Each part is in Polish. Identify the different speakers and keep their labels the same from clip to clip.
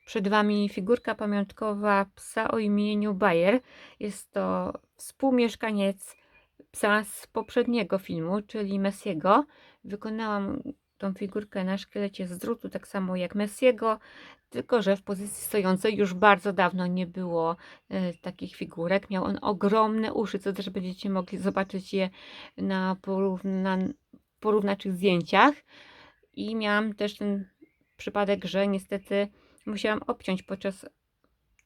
Speaker 1: Przed Wami figurka pamiątkowa psa o imieniu Bayer. Jest to współmieszkaniec psa z poprzedniego filmu, czyli Messiego. Wykonałam tą figurkę na szkielecie z drutu, tak samo jak Messiego, tylko że w pozycji stojącej. Już bardzo dawno nie było takich figurek. Miał on ogromne uszy, co też będziecie mogli zobaczyć je na porównaczych zdjęciach. I miałam też ten przypadek, że niestety musiałam obciąć podczas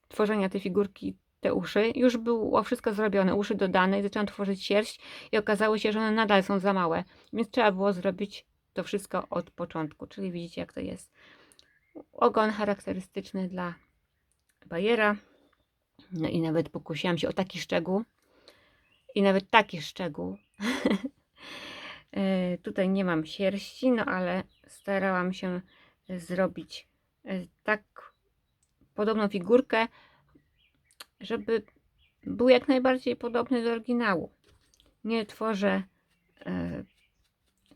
Speaker 1: tworzenia tej figurki te uszy. Już było wszystko zrobione, uszy dodane i zaczęłam tworzyć sierść i okazało się, że one nadal są za małe, więc trzeba było zrobić to wszystko od początku, czyli widzicie, jak to jest. Ogon charakterystyczny dla Bayera. No i nawet pokusiłam się o taki szczegół. I nawet taki szczegół. Tutaj nie mam sierści, no ale starałam się zrobić tak podobną figurkę, żeby był jak najbardziej podobny do oryginału. Nie tworzę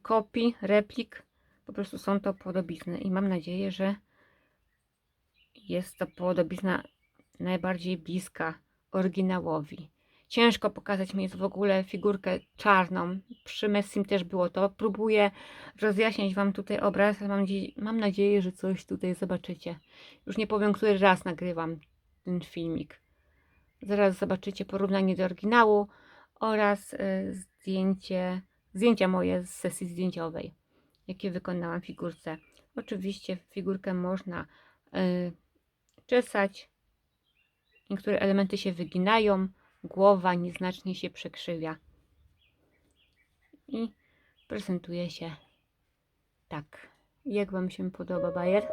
Speaker 1: kopii, replik, po prostu są to podobizny i mam nadzieję, że jest to podobizna najbardziej bliska oryginałowi. Ciężko pokazać mi jest w ogóle figurkę czarną. Przy Messim też było to. Próbuję rozjaśniać Wam tutaj obraz, ale mam nadzieję, że coś tutaj zobaczycie. Już nie powiem, który raz nagrywam ten filmik. Zaraz zobaczycie porównanie do oryginału oraz zdjęcia moje z sesji zdjęciowej, jakie wykonałam w figurce. Oczywiście figurkę można czesać. Niektóre elementy się wyginają, głowa nieznacznie się przekrzywia. I prezentuje się tak. Jak Wam się podoba Bayer?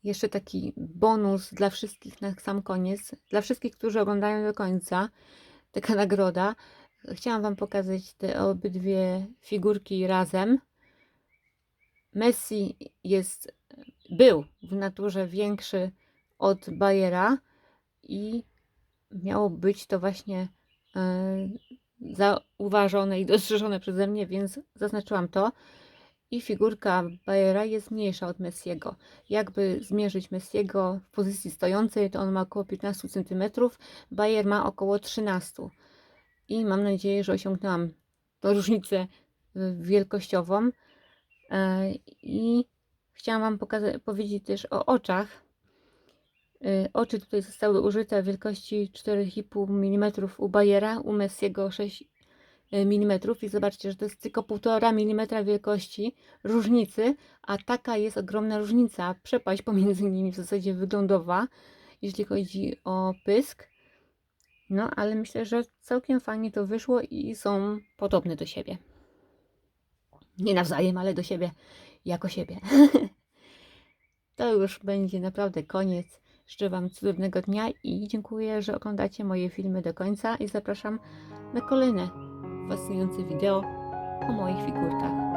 Speaker 1: Jeszcze taki bonus dla wszystkich na sam koniec. Dla wszystkich, którzy oglądają do końca, taka nagroda. Chciałam Wam pokazać te obydwie figurki razem. Messi był w naturze większy od Bayera i miało być to właśnie zauważone i dostrzeżone przeze mnie, więc zaznaczyłam to. I figurka Bayera jest mniejsza od Messiego. Jakby zmierzyć Messiego w pozycji stojącej, to on ma około 15 cm, Bayer ma około 13 cm. I mam nadzieję, że osiągnęłam tą różnicę wielkościową. I chciałam Wam powiedzieć też o oczach. Oczy tutaj zostały użyte w wielkości 4,5 mm u Bayera, u Messiego 6 mm i zobaczcie, że to jest tylko 1,5 mm wielkości różnicy, a taka jest ogromna różnica, przepaść pomiędzy nimi w zasadzie wyglądowa, jeśli chodzi o pysk. No, ale myślę, że całkiem fajnie to wyszło i są podobne do siebie. Nie nawzajem, ale do siebie jako siebie. To już będzie naprawdę koniec. Życzę Wam cudownego dnia i dziękuję, że oglądacie moje filmy do końca i zapraszam na kolejne fascynujące wideo o moich figurkach.